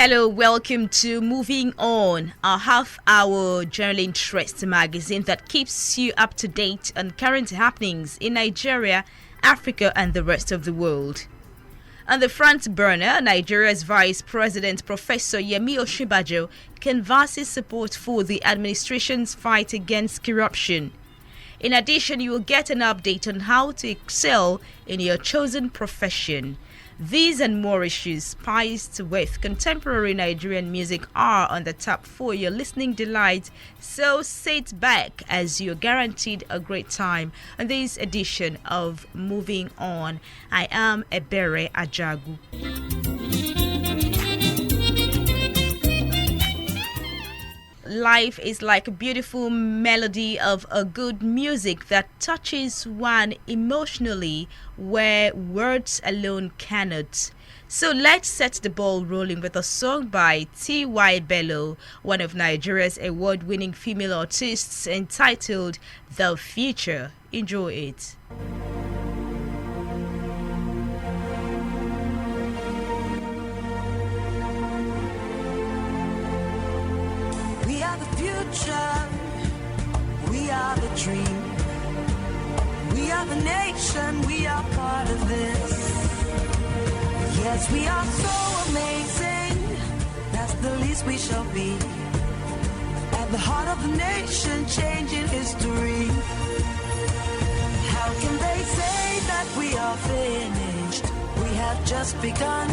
Hello, welcome to Moving On, our half-hour general interest magazine that keeps you up to date on current happenings in Nigeria, Africa, and the rest of the world. On the front burner, Nigeria's Vice President Professor Yemi Osinbajo canvasses support for the administration's fight against corruption. In addition, you will get an update on how to excel in your chosen profession. These and more issues spiced with contemporary Nigerian music are on the tap for your listening delight. So sit back as you're guaranteed a great time on this edition of Moving On. I am OBERE AJAGU. Life is like a beautiful melody of a good music that touches one emotionally where words alone cannot. So let's set the ball rolling with a song by T.Y. Bello, one of Nigeria's award-winning female artists, entitled The Future. Enjoy it. We are the dream. We are the nation. We are part of this. Yes, we are so amazing. That's the least we shall be. At the heart of the nation, changing history. How can they say that we are finished? We have just begun.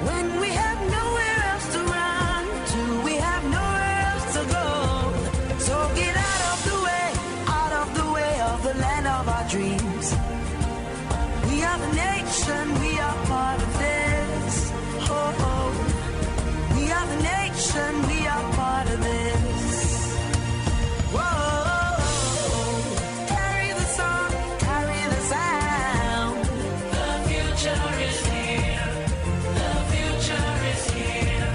When we have nowhere else to run to, we have nowhere else to go. So get out of the way of the land of our dreams. We are the nation, we are part of this. Oh, oh. We are the nation, we are part of this. Whoa, carry the song, carry the sound. The future is here, the future is here.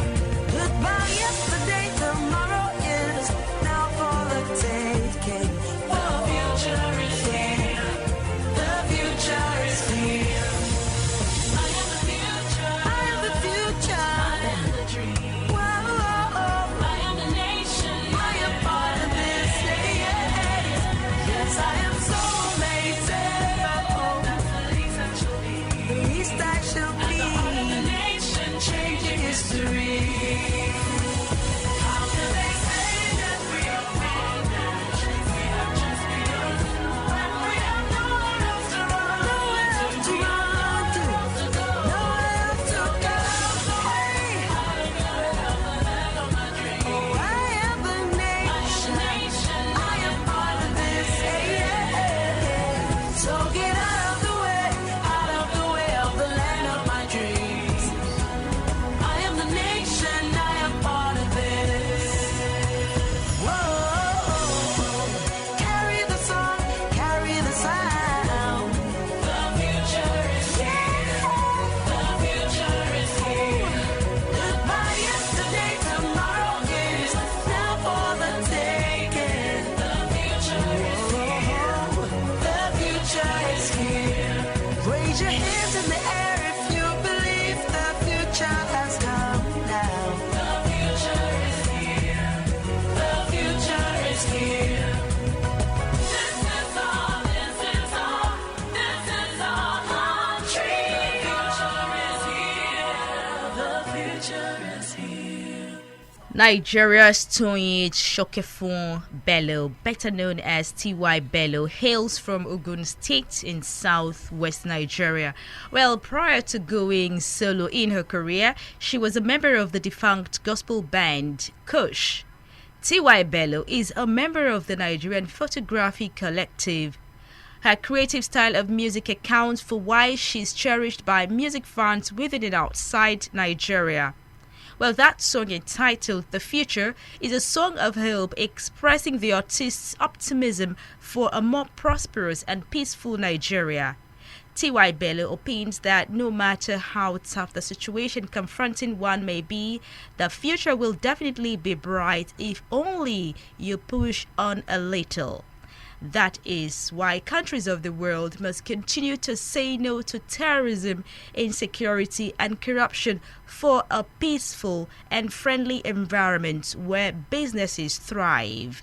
Goodbye yesterday, tomorrow is now for the taking. The future is here. The future is here. I am the future. I am the future. I am the dream. Whoa. I am the nation. I am part of this. Yes, I am so amazing. That's the least I shall be. The least I shall be. At the heart of the nation, changing history. How can they say that we are finished? We have just begun. When we have nowhere else to run, nowhere else to run to, nowhere else to go. Hey, oh, I am the nation. I am part of this. So get out of the way of the land of my dreams. I am the nation. I am part of this. Whoa, carry the song, carry the sound. The future is here. The future is here. Goodbye yesterday, tomorrow is now for the taking. The future is here. The future is here. Raise your hands in the air if you believe the future has come now. The future is here. The future is here. This is our country. The future is here. Nigeria's Toyin Shokefun Bello, better known as T.Y. Bello, hails from Ogun State in southwest Nigeria. Well, prior to going solo in her career, she was a member of the defunct gospel band Kush. T.Y. Bello is a member of the Nigerian Photography Collective. Her creative style of music accounts for why she's cherished by music fans within and outside Nigeria. Well, that song entitled The Future is a song of hope expressing the artist's optimism for a more prosperous and peaceful Nigeria. T.Y. Bello opines that no matter how tough the situation confronting one may be, the future will definitely be bright if only you push on a little. That is why countries of the world must continue to say no to terrorism, insecurity, and corruption for a peaceful and friendly environment where businesses thrive.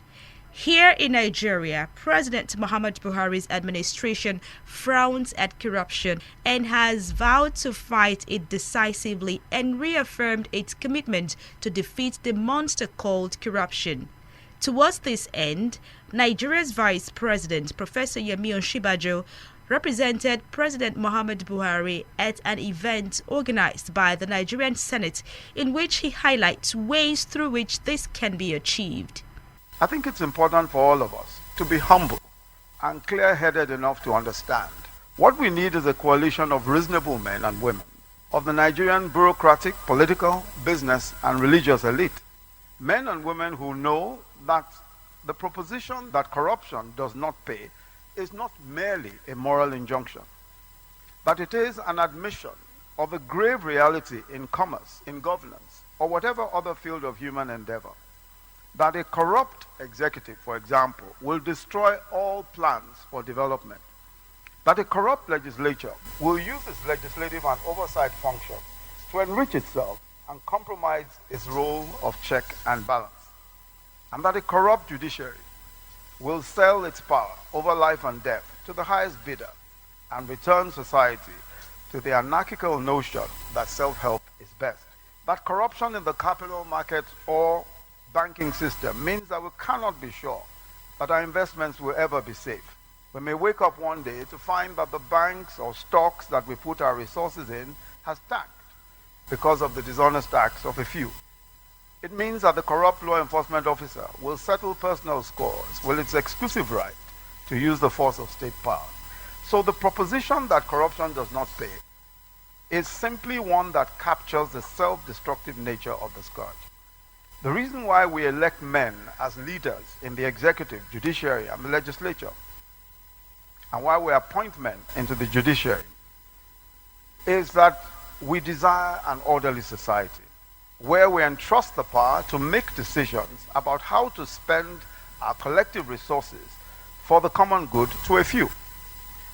Here in Nigeria, President Muhammadu Buhari's administration frowns at corruption and has vowed to fight it decisively and reaffirmed its commitment to defeat the monster called corruption. Towards this end, Nigeria's Vice President, Professor Yemi Osinbajo, represented President Muhammadu Buhari at an event organized by the Nigerian Senate in which he highlights ways through which this can be achieved. I think it's important for all of us to be humble and clear-headed enough to understand what we need is a coalition of reasonable men and women of the Nigerian bureaucratic, political, business, and religious elite. Men and women who know that the proposition that corruption does not pay is not merely a moral injunction, but it is an admission of a grave reality in commerce, in governance, or whatever other field of human endeavor, that a corrupt executive, for example, will destroy all plans for development, that a corrupt legislature will use its legislative and oversight functions to enrich itself and compromise its role of check and balance, and that a corrupt judiciary will sell its power over life and death to the highest bidder and return society to the anarchical notion that self-help is best. That corruption in the capital market or banking system means that we cannot be sure that our investments will ever be safe. We may wake up one day to find that the banks or stocks that we put our resources in has tanked because of the dishonest acts of a few. It means that the corrupt law enforcement officer will settle personal scores with its exclusive right to use the force of state power. So the proposition that corruption does not pay is simply one that captures the self-destructive nature of the scourge. The reason why we elect men as leaders in the executive, judiciary, and the legislature, and why we appoint men into the judiciary, is that we desire an orderly society where we entrust the power to make decisions about how to spend our collective resources for the common good to a few.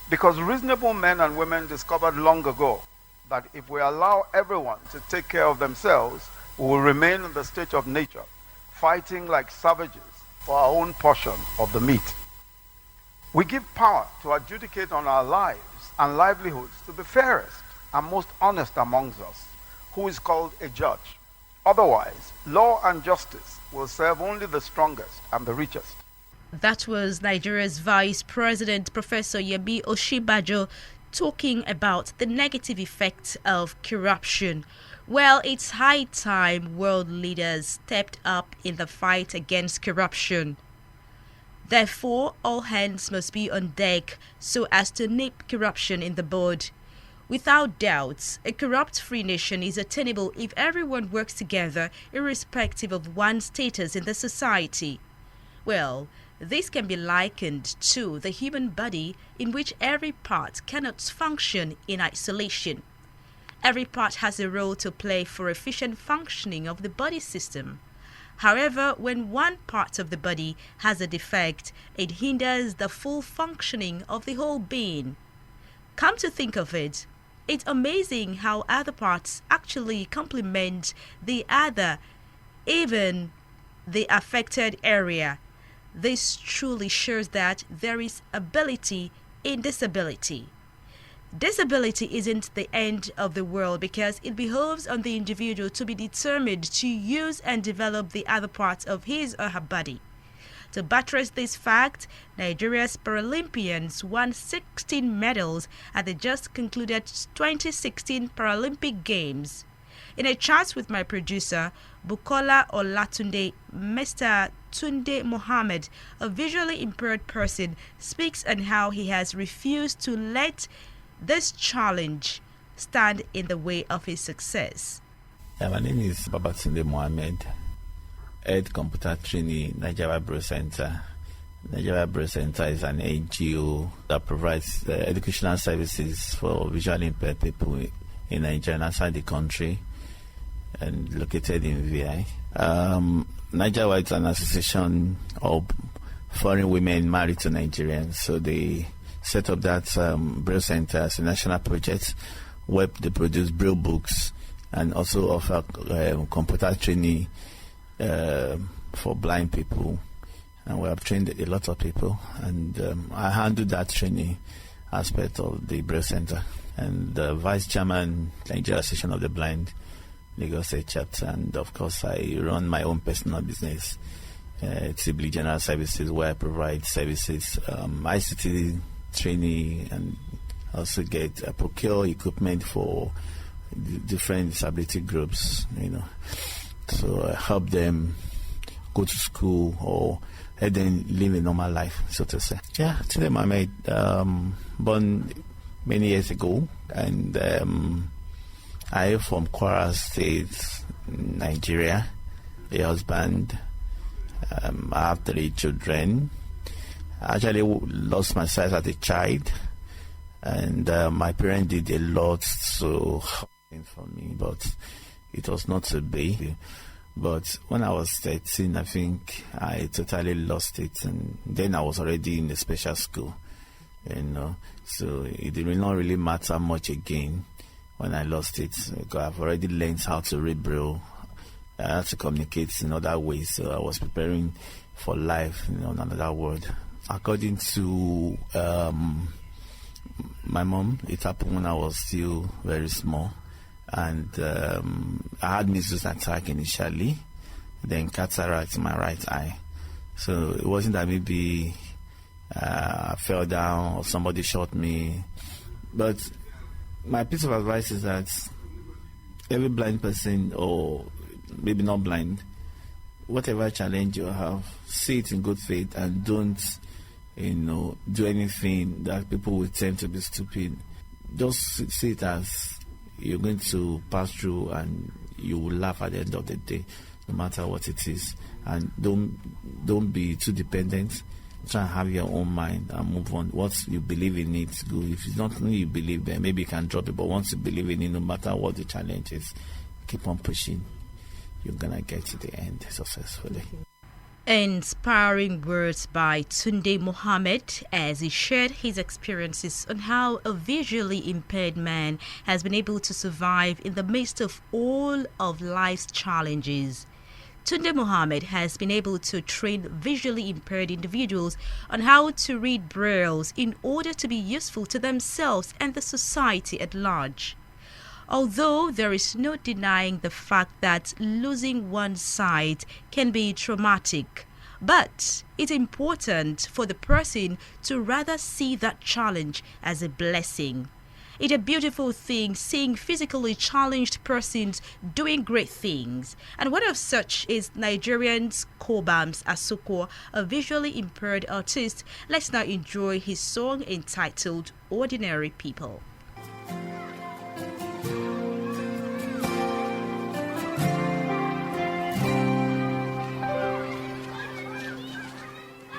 Because reasonable men and women discovered long ago that if we allow everyone to take care of themselves, we will remain in the state of nature, fighting like savages for our own portion of the meat. We give power to adjudicate on our lives and livelihoods to the fairest and most honest amongst us, who is called a judge. Otherwise, law and justice will serve only the strongest and the richest. That was Nigeria's Vice President, Professor Yemi Osinbajo, talking about the negative effects of corruption. Well, it's high time world leaders stepped up in the fight against corruption. Therefore, all hands must be on deck so as to nip corruption in the bud. Without doubt, a corrupt-free nation is attainable if everyone works together, irrespective of one's status in the society. Well, this can be likened to the human body in which every part cannot function in isolation. Every part has a role to play for efficient functioning of the body system. However, when one part of the body has a defect, it hinders the full functioning of the whole being. Come to think of it, it's amazing how other parts actually complement the other, even the affected area. This truly shows that there is ability in disability. Disability isn't the end of the world because it behoves on the individual to be determined to use and develop the other parts of his or her body. To buttress this fact, Nigeria's Paralympians won 16 medals at the just concluded 2016 Paralympic Games. In a chat with my producer, Bukola Olatunde, Mr. Tunde Mohammed, a visually impaired person, speaks on how he has refused to let this challenge stand in the way of his success. My name is Babatunde Mohammed, Head Computer Trainee, Nigeria Bro Center. Nigeria Bro Center is an NGO that provides educational services for visually impaired people in Nigeria and outside the country, and located in VI. Nigeria is an association hub foreign women married to Nigerians. So they set up that Braille Center as a national project where they produce Braille books and also offer computer training for blind people. And we have trained a lot of people. And I handle that training aspect of the Braille Center. And the Vice Chairman, Nigeria Association of the Blind, Lagos State Chapter. And of course, I run my own personal business, Tibli General Services, where I provide services, ICT training, and also procure equipment for different disability groups, So I help them go to school or help them live a normal life, so to say. Yeah, Tunde Mohammed, born many years ago, and I am from Kwara State, Nigeria. A husband. I have 3 children. I actually lost my sight as a child, and my parents did a lot to help for me, but it was not so big. But when I was 13, I think I totally lost it, and then I was already in a special school, so it did not really matter much again when I lost it, because I've already learned how to read Braille. I had to communicate in other ways, so I was preparing for life in another world. According to my mom, it happened when I was still very small, and I had measles attack initially, then cataract in my right eye. So it wasn't that maybe I fell down or somebody shot me, but my piece of advice is that every blind person, or maybe not blind, whatever challenge you have, see it in good faith and don't, do anything that people will tend to be stupid. Just see it as you're going to pass through, and you will laugh at the end of the day, no matter what it is. And don't be too dependent. Try and have your own mind and move on. What you believe in, it's good. If it's not something you believe in, maybe you can drop it. But once you believe in it, no matter what the challenge is, keep on pushing. You're gonna get to the end successfully. Inspiring words by Tunde Mohammed as he shared his experiences on how a visually impaired man has been able to survive in the midst of all of life's challenges. Tunde Mohammed has been able to train visually impaired individuals on how to read brailles in order to be useful to themselves and the society at large. Although there is no denying the fact that losing one's sight can be traumatic, but it's important for the person to rather see that challenge as a blessing. It's a beautiful thing seeing physically challenged persons doing great things. And one of such is Nigerian's Kobams Asoko, a visually impaired artist. Let's now enjoy his song entitled Ordinary People.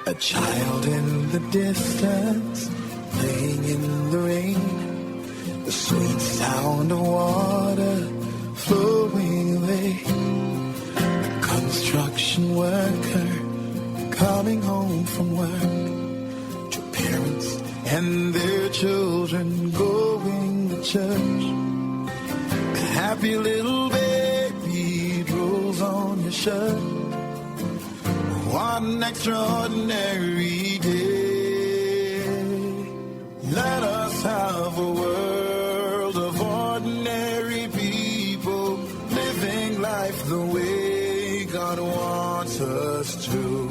A child in the distance, playing in the rain. The sweet sound of water flowing away. A construction worker coming home from work. Two parents and their children going to church. A happy little baby rolls on your shirt. What an extraordinary day. Let us have a world of ordinary people, living life the way God wants us to.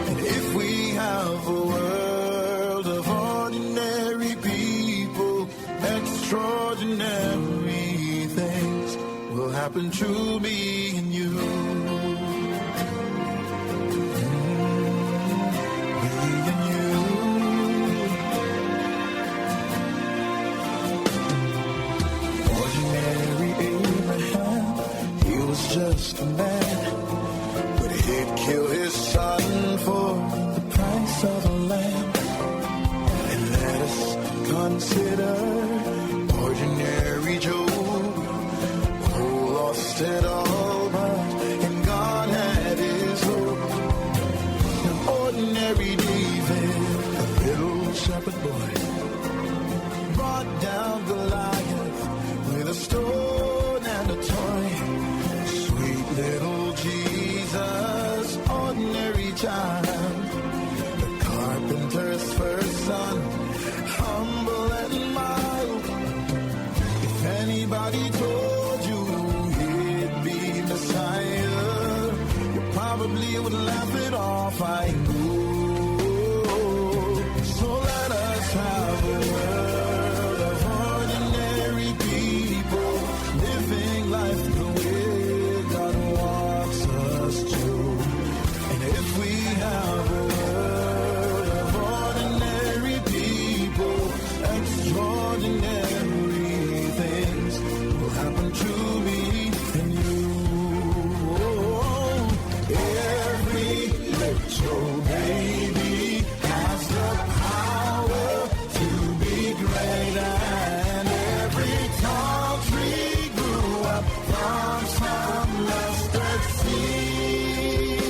And if we have a world of ordinary people, extraordinary things will happen to me and you. Just a man, but he'd kill his son for the price of a lamb. And let us consider ordinary Joe, who lost it all, but in God had his hope. An ordinary Jesus, ordinary child, the carpenter's first son, humble and mild. If anybody told you he'd be Messiah, you probably would laugh it off, I know. So let us have a world of ordinary people, living life the way God wants us to. And if we have a world of ordinary people, extraordinary things will happen to me and you. Every little baby has the power to be great, and every tall tree grew up from some mustard seed.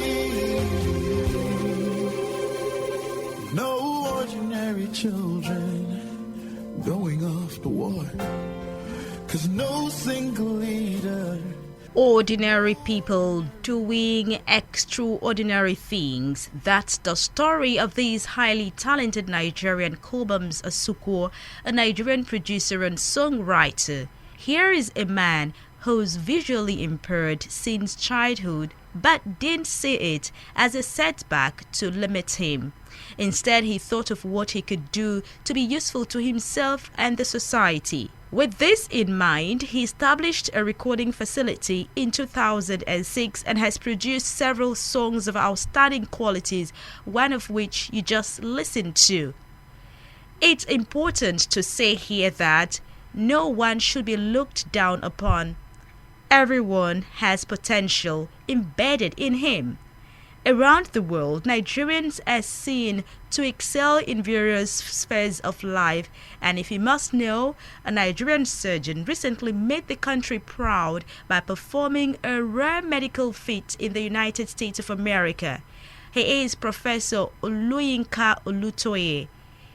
No ordinary children going off to war, 'cause no single leader. Ordinary people doing extraordinary things. That's the story of this highly talented Nigerian Cobhams Asuko, a Nigerian producer and songwriter. Here is a man who's visually impaired since childhood but didn't see it as a setback to limit him. Instead, he thought of what he could do to be useful to himself and the society. With this in mind, he established a recording facility in 2006 and has produced several songs of outstanding qualities, one of which you just listened to. It's important to say here that no one should be looked down upon. Everyone has potential embedded in him. Around the world, Nigerians are seen to excel in various spheres of life, and if you must know, a Nigerian surgeon recently made the country proud by performing a rare medical feat in the United States of America. He is Professor Olubukole.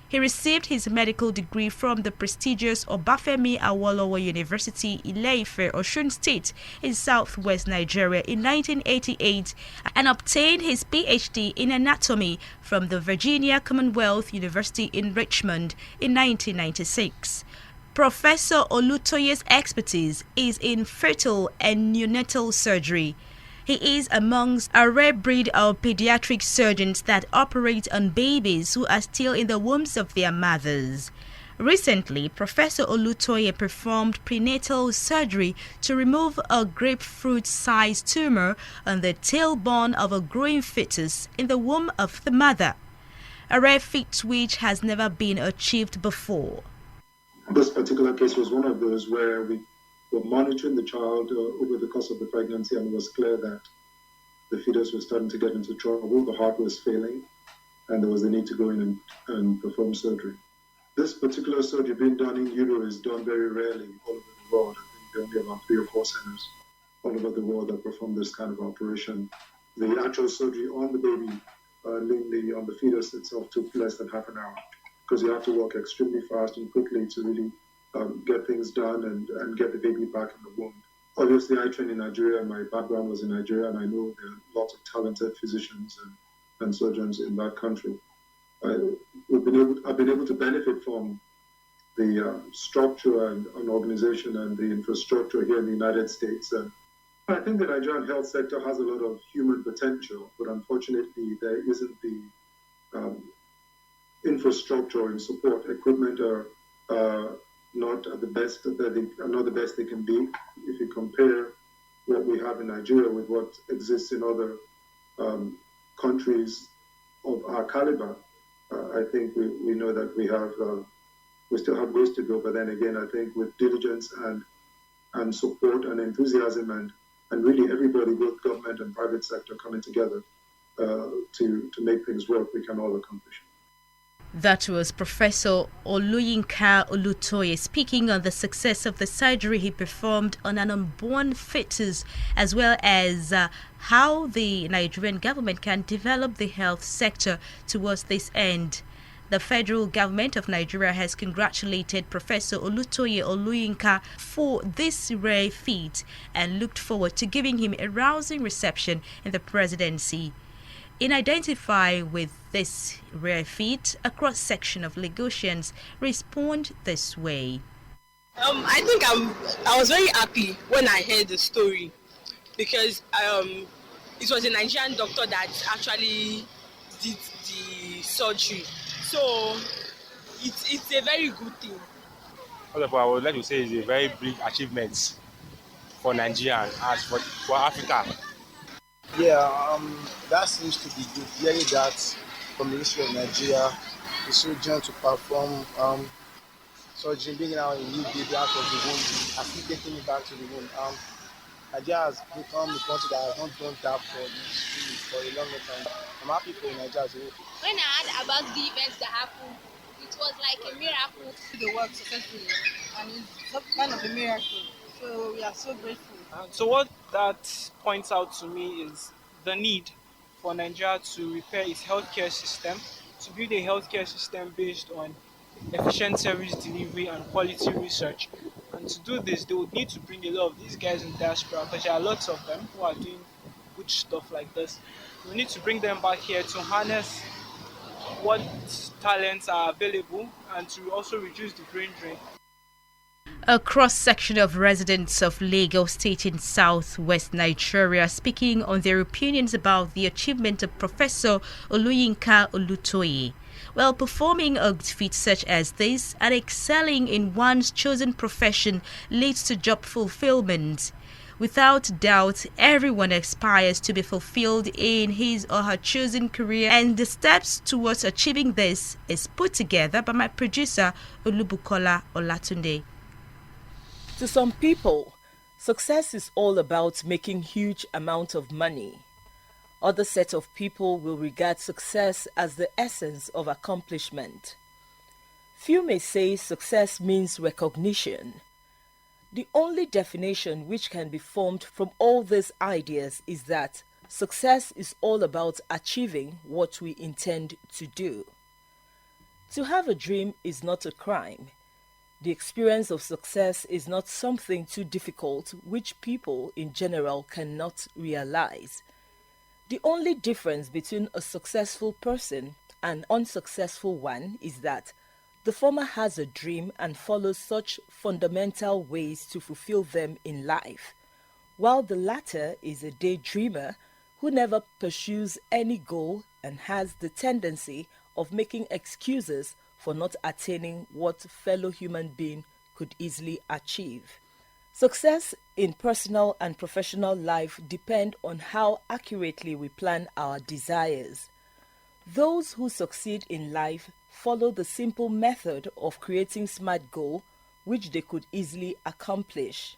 He received his medical degree from the prestigious Obafemi Awolowo University, Ile-Ife, Osun State in southwest Nigeria in 1988 and obtained his PhD in anatomy from the Virginia Commonwealth University in Richmond in 1996. Professor Olutoye's expertise is in fetal and neonatal surgery. He is amongst a rare breed of pediatric surgeons that operate on babies who are still in the wombs of their mothers. Recently, Professor Olutoye performed prenatal surgery to remove a grapefruit-sized tumor on the tailbone of a growing fetus in the womb of the mother, a rare feat which has never been achieved before. This particular case was one of those where we were monitoring the child over the course of the pregnancy, and it was clear that the fetus was starting to get into trouble, the heart was failing, and there was a need to go in and perform surgery. This particular surgery being done in utero is done very rarely all over the world. I think there are only about 3 or 4 centers all over the world that perform this kind of operation. The actual surgery on the baby, namely on the fetus itself, took less than half an hour, because you have to work extremely fast and quickly to really get things done and get the baby back in the womb. Obviously, I trained in Nigeria. My background was in Nigeria, and I know there are lots of talented physicians and surgeons in that country. I've been able to benefit from the structure and organization and the infrastructure here in the United States. And I think the Nigerian health sector has a lot of human potential, but unfortunately, there isn't the infrastructure and support. Equipment are not the best they can be. If you compare what we have in Nigeria with what exists in other countries of our caliber, I think we know that we still have ways to go. But then again, I think with diligence and support and enthusiasm and really everybody, both government and private sector, coming together to make things work, we can all accomplish it. That was Professor Olubukole speaking on the success of the surgery he performed on an unborn fetus, as well as how the Nigerian government can develop the health sector towards this end. The federal government of Nigeria has congratulated Professor Olutoye Oluyinka for this rare feat and looked forward to giving him a rousing reception in the presidency. In identifying with this rare feat, a cross-section of Lagosians respond this way. I think I was very happy when I heard the story because it was a Nigerian doctor that actually did the surgery. So it's a very good thing. First of all, I would like to say it's a very big achievement for Nigeria as for Africa. Yeah, that seems to be good. Hearing that from the history of Nigeria, the surgeon to perform surgery, bringing out a new baby out of the womb, and still taking it back to the womb. Nigeria has become a country that has not done that for a long time. I'm happy for Nigeria as a whole. When I heard about the events that happened, it was like a miracle. The work successfully, and it's kind of a miracle. So we are so grateful. So what that points out to me is the need for Nigeria to repair its healthcare system, to build a healthcare system based on efficient service delivery and quality research. And to do this, they would need to bring a lot of these guys in diaspora, because there are lots of them who are doing good stuff like this. We need to bring them back here to harness what talents are available and to also reduce the brain drain. A cross-section of residents of Lagos State in southwest Nigeria speaking on their opinions about the achievement of Professor Oluyinka Olutoye. Well, performing a feat such as this and excelling in one's chosen profession leads to job fulfillment. Without doubt, everyone aspires to be fulfilled in his or her chosen career, and the steps towards achieving this is put together by my producer, OLUBUKOLA OLATUNDE. To some people, success is all about making huge amounts of money. Other set of people will regard success as the essence of accomplishment. Few may say success means recognition. The only definition which can be formed from all these ideas is that success is all about achieving what we intend to do. To have a dream is not a crime. The experience of success is not something too difficult which people in general cannot realize. The only difference between a successful person and an unsuccessful one is that the former has a dream and follows such fundamental ways to fulfill them in life, while the latter is a daydreamer who never pursues any goal and has the tendency of making excuses for not attaining what fellow human being could easily achieve. Success in personal and professional life depend on how accurately we plan our desires. Those who succeed in life follow the simple method of creating smart goals which they could easily accomplish.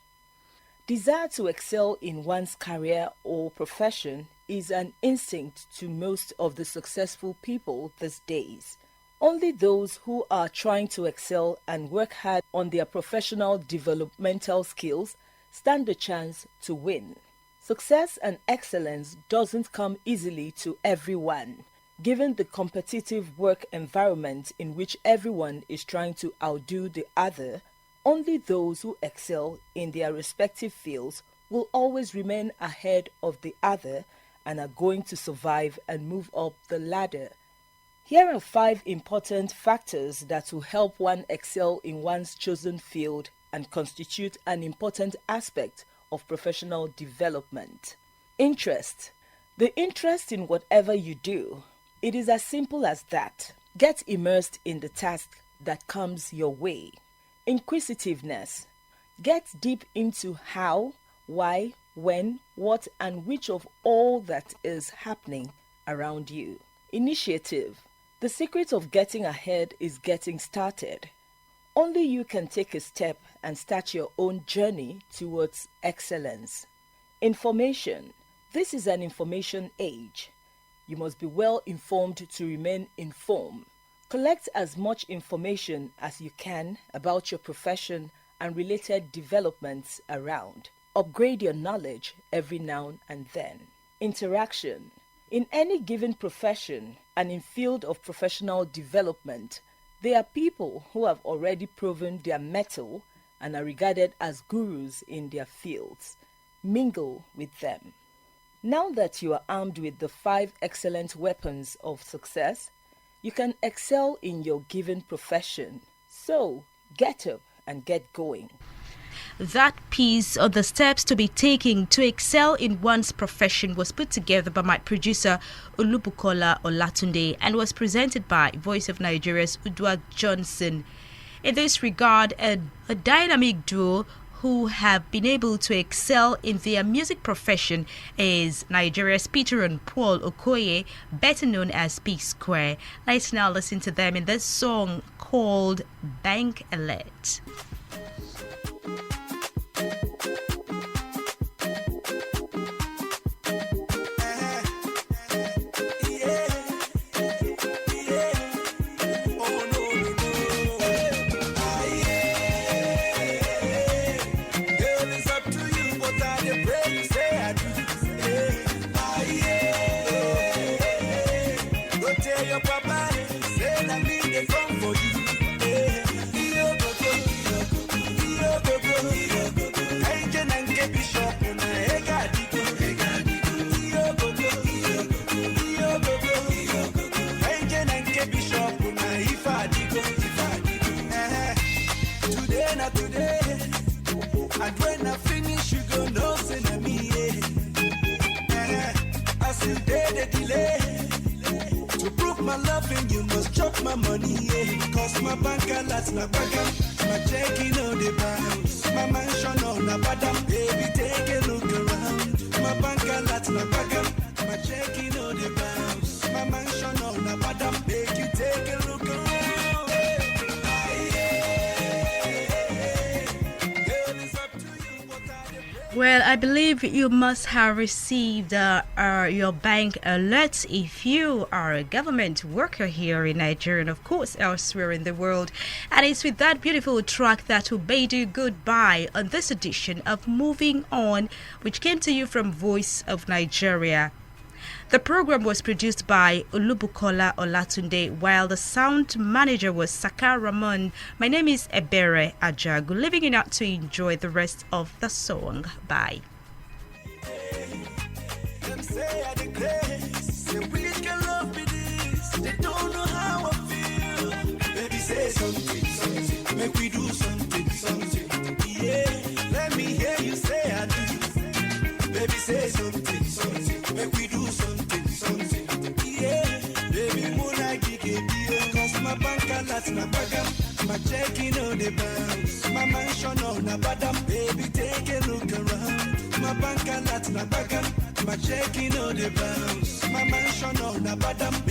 Desire to excel in one's career or profession is an instinct to most of the successful people these days. Only those who are trying to excel and work hard on their professional developmental skills stand a chance to win. Success and excellence doesn't come easily to everyone. Given the competitive work environment in which everyone is trying to outdo the other, only those who excel in their respective fields will always remain ahead of the other and are going to survive and move up the ladder. Here are 5 important factors that will help one excel in one's chosen field and constitute an important aspect of professional development. Interest. The interest in whatever you do. It is as simple as that. Get immersed in the task that comes your way. Inquisitiveness. Get deep into how, why, when, what, and which of all that is happening around you. Initiative. The secret of getting ahead is getting started. Only you can take a step and start your own journey towards excellence. Information. This is an information age. You must be well informed to remain informed. Collect as much information as you can about your profession and related developments around. Upgrade your knowledge every now and then. Interaction. In any given profession and in field of professional development, there are people who have already proven their mettle and are regarded as gurus in their fields. Mingle with them. Now that you are armed with the 5 excellent weapons of success, you can excel in your given profession. So, get up and get going. That piece of the steps to be taken to excel in one's profession was put together by my producer OLUBUKOLA OLATUNDE and was presented by Voice of Nigeria's Udwa Johnson. In this regard, a dynamic duo who have been able to excel in their music profession is Nigeria's Peter and Paul Okoye, better known as P Square. Let's now listen to them in this song called Bank Alert. And when I finish, you go no say na me. As you did the delay to prove my loving, you must chop my money. Cause my bank alerts na bagam, my checking on the bounce, my mansion on a badam. Baby, take a look around. My bank alerts na bagam, my checking on the bounce, my mansion on a badam. Make you take a look around. Well, I believe you must have received your bank alerts if you are a government worker here in Nigeria and of course elsewhere in the world. And it's with that beautiful track that will bid you goodbye on this edition of Moving On, which came to you from Voice of Nigeria. The program was produced by OLUBUKOLA OLATUNDE, while the sound manager was Saka Ramon. My name is OBERE AJAGU, leaving you now to enjoy the rest of the song. Bye. Make we do something, yeah. Let me hear you say I do. Baby, say something, make we do something, yeah. Baby, moonlight cause my bank alerts na bagam, my checking on the bounce, my mansion on a badam. Baby, take a look around. My bank alerts na bagam, my checking on the bounce, my mansion on a badam.